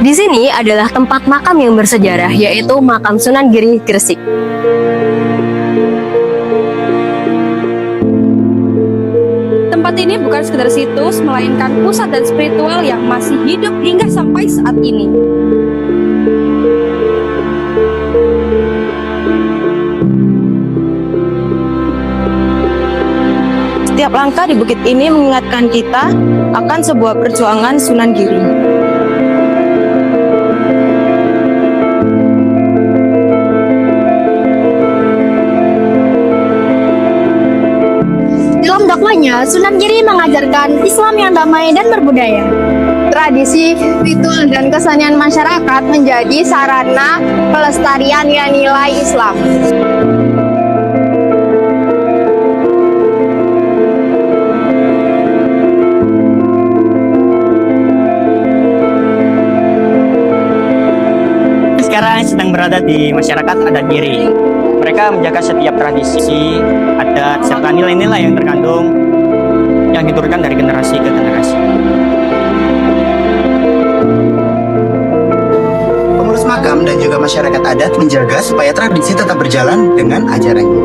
Di sini adalah tempat makam yang bersejarah, yaitu makam Sunan Giri Gresik. Tempat ini bukan sekedar situs, melainkan pusat dan spiritual yang masih hidup hingga sampai saat ini. Setiap langkah di bukit ini mengingatkan kita akan sebuah perjuangan Sunan Giri. Dalam dakwahnya, Sunan Giri mengajarkan Islam yang damai dan berbudaya. Tradisi, ritual, dan kesenian masyarakat menjadi sarana pelestarian nilai Islam. Sekarang sedang berada di masyarakat adat Giri. Mereka menjaga setiap tradisi, adat, serta nilai-nilai yang terkandung yang diturunkan dari generasi ke generasi. Pengurus makam dan juga masyarakat adat menjaga supaya tradisi tetap berjalan dengan ajarannya.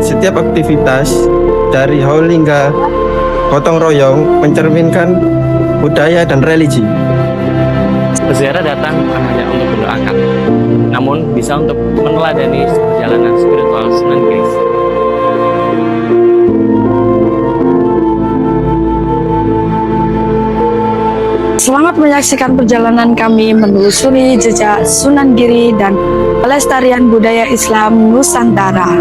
Setiap aktivitas dari haul hingga gotong royong mencerminkan budaya dan religi. Peziarah datang bukan hanya untuk mendoakan, namun bisa untuk meneladani perjalanan spiritual Sunan Giri. Selamat menyaksikan perjalanan kami menelusuri jejak Sunan Giri dan pelestarian budaya Islam Nusantara.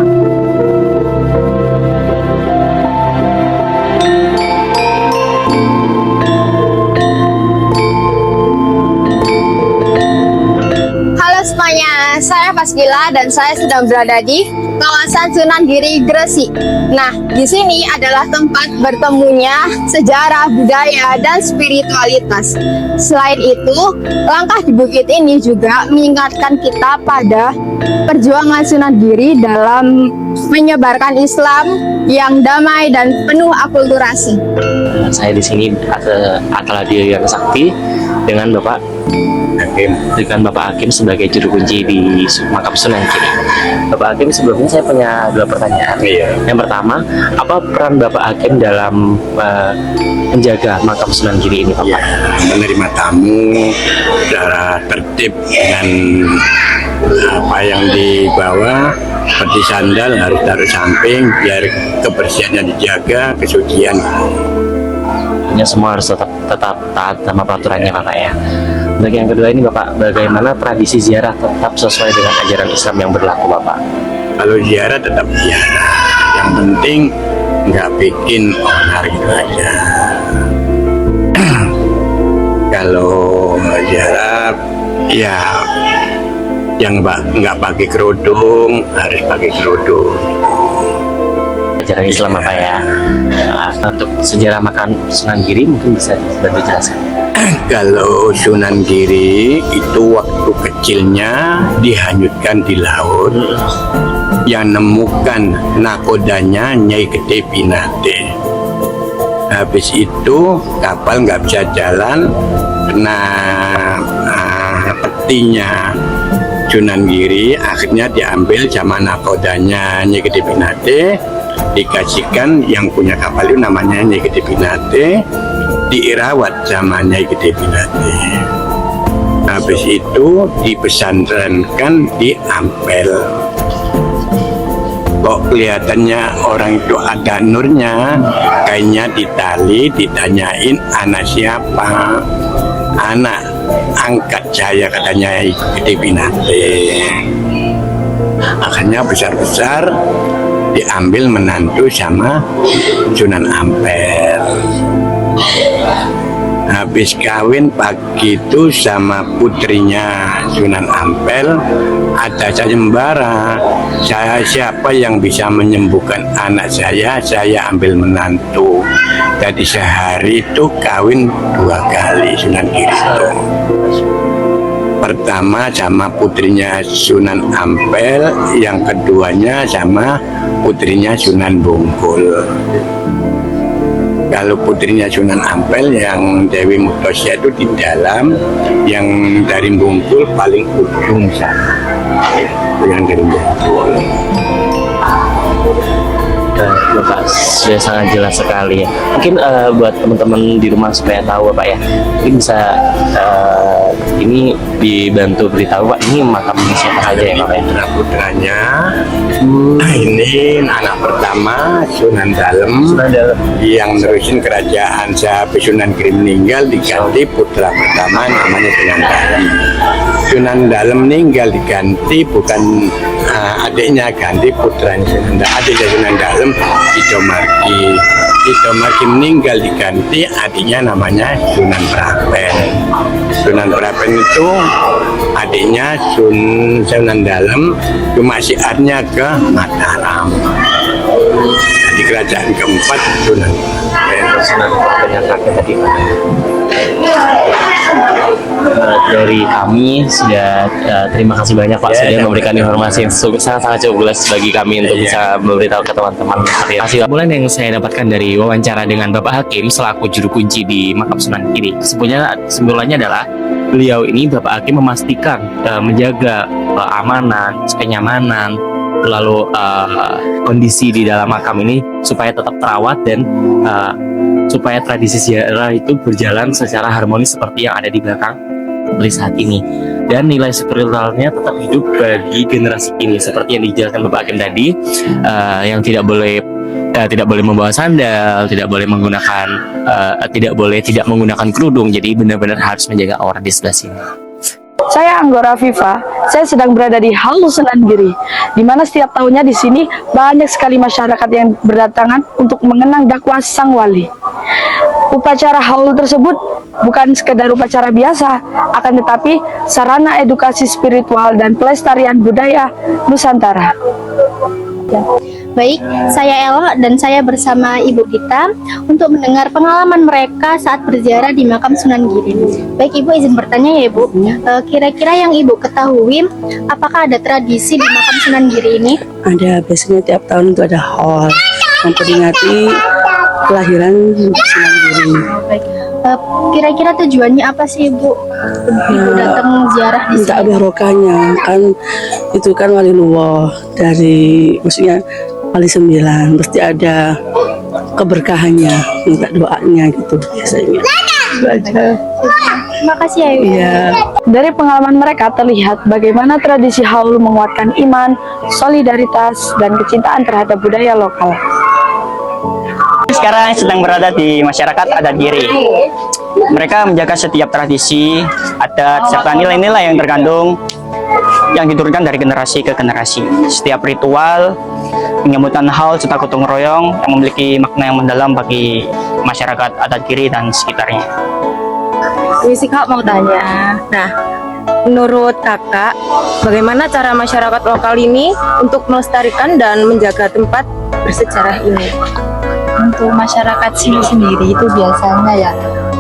Halo semuanya, saya Fasgila dan saya sedang berada di kawasan Sunan Giri Gresik. Nah, di sini adalah tempat bertemunya sejarah, budaya, dan spiritualitas. Selain itu, langkah di bukit ini juga mengingatkan kita pada perjuangan Sunan Giri dalam menyebarkan Islam yang damai dan penuh akulturasi. Saya di sini adalah di Yang Sakti dengan Bapak Hakim sebagai juru kunci di makam Sunan Giri. Bapak Hakim, sebelumnya saya punya dua pertanyaan. Yang pertama, apa peran Bapak Hakim dalam menjaga makam Sunan Giri ini, Pak? Menerima tamu secara tertib dengan apa yang dibawa, seperti sandal harus taruh samping biar kebersihannya dijaga, kesucian. Semua harus tetap taat sama peraturannya, Bapak ya. Untuk yang kedua ini, Bapak, bagaimana tradisi ziarah tetap sesuai dengan ajaran Islam yang berlaku, Bapak? Kalau ziarah tetap ziarah, yang penting nggak bikin onar gitu aja. Kalau ziarah ya yang nggak pakai kerudung harus pakai kerudung. Ajaran Islam apa ya? Untuk sejarah makan Sunan Giri mungkin bisa dibantu jelaskan. Kalau Sunan Giri itu waktu kecilnya dihanyutkan di laut, yang nemukan nakodanya Nyai Gede Pinate. Habis itu kapal nggak bisa jalan kena petinya Sunan Giri, akhirnya diambil sama nakodanya Nyai Gede Pinate, dikasihkan yang punya kapal itu namanya Nyai Gede Pinate, dirawat sama Nyai Gede Pinate. Habis itu dipesantrenkan di Ampel. Kok kelihatannya orang itu ada nurnya, kayaknya ditali, ditanyain anak siapa, anak angkat saya, katanya Nyai Gede Pinate. Akhirnya besar-besar diambil menantu sama Sunan Ampel. Habis kawin pagi itu sama putrinya Sunan Ampel, ada sayembara. Saya siapa yang bisa menyembuhkan anak saya ambil menantu. Jadi sehari itu kawin 2 kali Sunan Giri itu. pertama sama putrinya Sunan Ampel, yang keduanya sama putrinya Sunan Bungkul. Kalau putrinya Sunan Ampel yang Dewi Mutosya itu di dalam, yang dari Bungkul paling ujung sana. Yang dari Bungkul. Bapak sudah sangat jelas sekali ya. Mungkin buat teman-teman di rumah supaya tahu Bapak ya, mungkin bisa ini dibantu beritahu Pak, ini makam siapa aja ya Bapak ya? Putra-putranya, ini anak pertama Sunan Dalem, yang nerusin kerajaan sampai Sunan Giri meninggal, diganti putra pertama namanya Sunan Dalem. Sunan Dalem meninggal diganti, bukan adiknya, ganti putranya Sunan Dalem. Adiknya Sunan Dalem Idomarki. Idomarki meninggal diganti adiknya namanya Sunan Prapen. Sunan Prapen itu adiknya Sunan Dalem, cuma siarnya ke Mataram. Jadi kerajaan keempat Sunan Prapen yang tadi. Dari kami sudah terima kasih banyak Pak sudah memberikan informasi yang sangat-sangat cukup jelas bagi kami untuk bisa memberitahu ke teman-teman. Terima kasih. Kesimpulan yang saya dapatkan dari wawancara dengan Bapak Hakim selaku juru kunci di makam Sunan Giri, kesimpulannya adalah beliau ini Bapak Hakim memastikan menjaga keamanan, kenyamanan, lalu kondisi di dalam makam ini supaya tetap terawat dan supaya tradisi ziarah itu berjalan secara harmonis seperti yang ada di belakang seperti saat ini, dan nilai spiritualnya tetap hidup bagi generasi ini seperti yang dijelaskan Bapak Hakim tadi, yang tidak boleh membawa sandal, tidak boleh tidak menggunakan kerudung, jadi benar-benar harus menjaga aura di sebelah sini. Saya Anggora Viva. Saya sedang berada di Haul Sunan Giri, di mana setiap tahunnya di sini banyak sekali masyarakat yang berdatangan untuk mengenang dakwah sang wali. Upacara haul tersebut bukan sekedar upacara biasa, akan tetapi sarana edukasi spiritual dan pelestarian budaya Nusantara. Baik, saya Ella dan saya bersama Ibu Gita untuk mendengar pengalaman mereka saat berziarah di makam Sunan Giri. Baik Ibu, izin bertanya ya Ibu, kira-kira yang Ibu ketahui, apakah ada tradisi di makam Sunan Giri ini? Ada, biasanya tiap tahun itu ada haul memperingati kelahiran Sunan Giri. Baik, kira-kira tujuannya apa sih Ibu datang ziarah di sini? Minta barokahnya, kan itu kan waliullah dari, maksudnya wali 9, pasti ada keberkahannya, minta doanya gitu biasanya. Terima kasih ya Ibu. Iya. Dari pengalaman mereka terlihat bagaimana tradisi haul menguatkan iman, solidaritas, dan kecintaan terhadap budaya lokal. Sekarang sedang berada di masyarakat adat Giri. Mereka menjaga setiap tradisi, adat, serta nilai-nilai yang terkandung yang diturunkan dari generasi ke generasi. Setiap ritual, penyambutan haul serta gotong royong yang memiliki makna yang mendalam bagi masyarakat adat Giri dan sekitarnya. Misi Kak mau tanya. Nah, menurut Kakak, bagaimana cara masyarakat lokal ini untuk melestarikan dan menjaga tempat bersejarah ini? Untuk masyarakat sini sendiri itu biasanya ya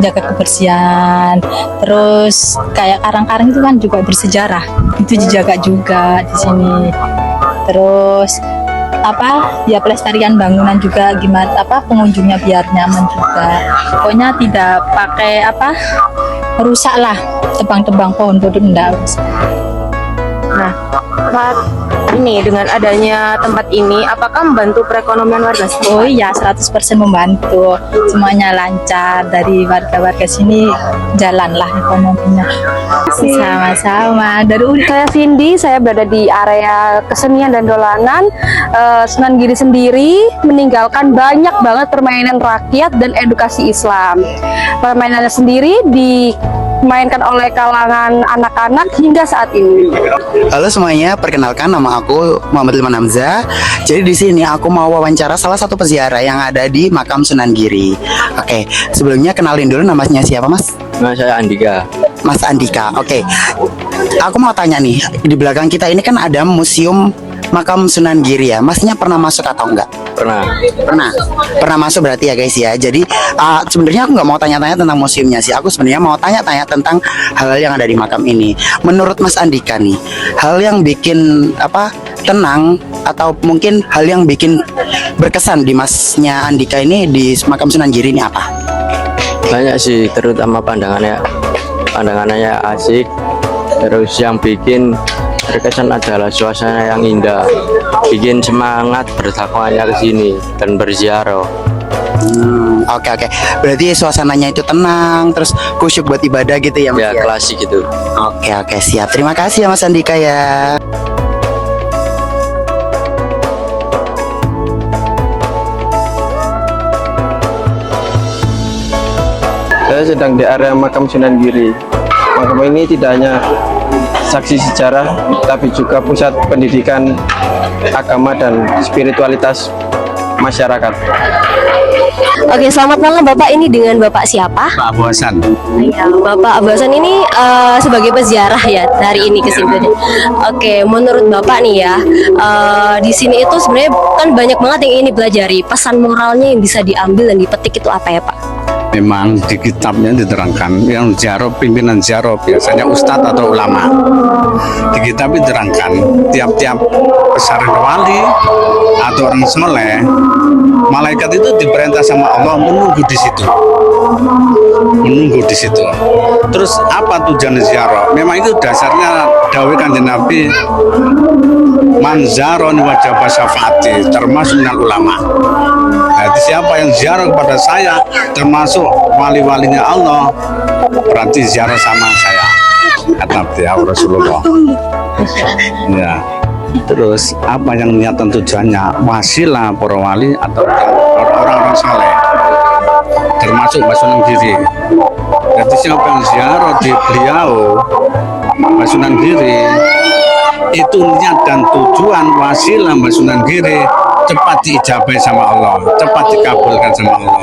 jaga kebersihan, terus kayak karang-karang itu kan juga bersejarah, itu dijaga juga di sini. Terus ya pelestarian bangunan juga gimana pengunjungnya biar nyaman juga. Pokoknya tidak pakai rusak lah, tebang-tebang pohon enggak rusak. Nah, ini dengan adanya tempat ini, apakah membantu perekonomian warga sini? Oh iya, 100% membantu, semuanya lancar, dari warga-warga sini jalanlah ekonominya. Sama-sama. Saya Cindy, saya berada di area kesenian dan dolanan. Sunan Giri sendiri meninggalkan banyak banget permainan rakyat dan edukasi Islam. Permainannya sendiri dimainkan oleh kalangan anak-anak hingga saat ini. Halo semuanya, perkenalkan nama aku Muhammad Ilman Hamzah. Jadi di sini aku mau wawancara salah satu peziarah yang ada di makam Sunan Giri. Oke, sebelumnya kenalin dulu namanya siapa Mas? Nama saya Andika. Mas Andika. Oke. Aku mau tanya nih, di belakang kita ini kan ada museum makam Sunan Giri ya. Masnya pernah masuk atau enggak? Pernah. Pernah masuk berarti ya guys ya. Jadi sebenarnya aku nggak mau tanya-tanya tentang museumnya sih. Aku sebenarnya mau tanya-tanya tentang hal yang ada di makam ini. Menurut Mas Andika nih, hal yang bikin tenang atau mungkin hal yang bikin berkesan di Masnya Andika ini di makam Sunan Giri ini apa? Banyak sih, terutama pandangannya asik. Terus yang bikin berkesan adalah suasana yang indah, bikin semangat bertakwanya ke sini dan berziarah. Oke. Berarti suasananya itu tenang, terus khusyuk buat ibadah gitu ya Mas? Ya, klasik gitu. Oke, siap. Terima kasih ya Mas Andika ya. Saya sedang di area makam Sunan Giri. Makam ini tidak hanya saksi sejarah, tapi juga pusat pendidikan agama dan spiritualitas masyarakat. Oke, selamat malam Bapak. Ini dengan Bapak siapa? Pak Abu Hasan. Ya, Bapak Abu Hasan ini sebagai peziarah ya hari ini ke sini. Oke, menurut Bapak nih ya, di sini itu sebenarnya kan banyak banget yang ingin dipelajari. Pesan moralnya yang bisa diambil dan dipetik itu apa ya Pak? Memang di kitabnya diterangkan yang ziarah, pimpinan ziarah biasanya ustadz atau ulama. Di kitab diterangkan tiap-tiap pesaran wali atau orang soleh, malaikat itu diperintah sama Allah menunggu di situ. Terus apa tujuan ziarah? Memang itu dasarnya dawuh Kanjeng Nabi, man zaroni wajaba syafaati, termasuk minal ulama. Jadi siapa yang ziarah kepada saya termasuk wali-walinya Allah, berarti ziarah sama saya, kata beliau Rasulullah. Ya. Terus apa yang niatan tujuannya? Wasilah para wali atau orang-orang saleh, termasuk Mbah Sunan Giri. Jadi siapa yang ziarah di beliau Mbah Sunan Giri, itu niat dan tujuan wasilah Mbah Sunan Giri cepat diijabai sama Allah, cepat dikabulkan sama Allah.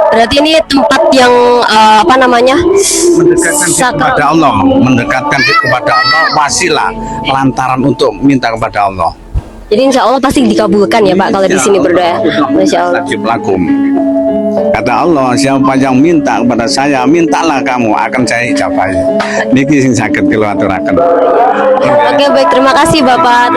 Berarti ini tempat yang mendekatkan diri kepada Allah, wasilah lantaran untuk minta kepada Allah. Jadi insya Allah pasti dikabulkan ya Pak kalau di sini berdoa. Masya Allah. Kata Allah, siapa yang minta kepada saya, mintalah kamu, akan saya ijabai. Niki sing saged kula aturaken. Oke, baik, terima kasih Bapak.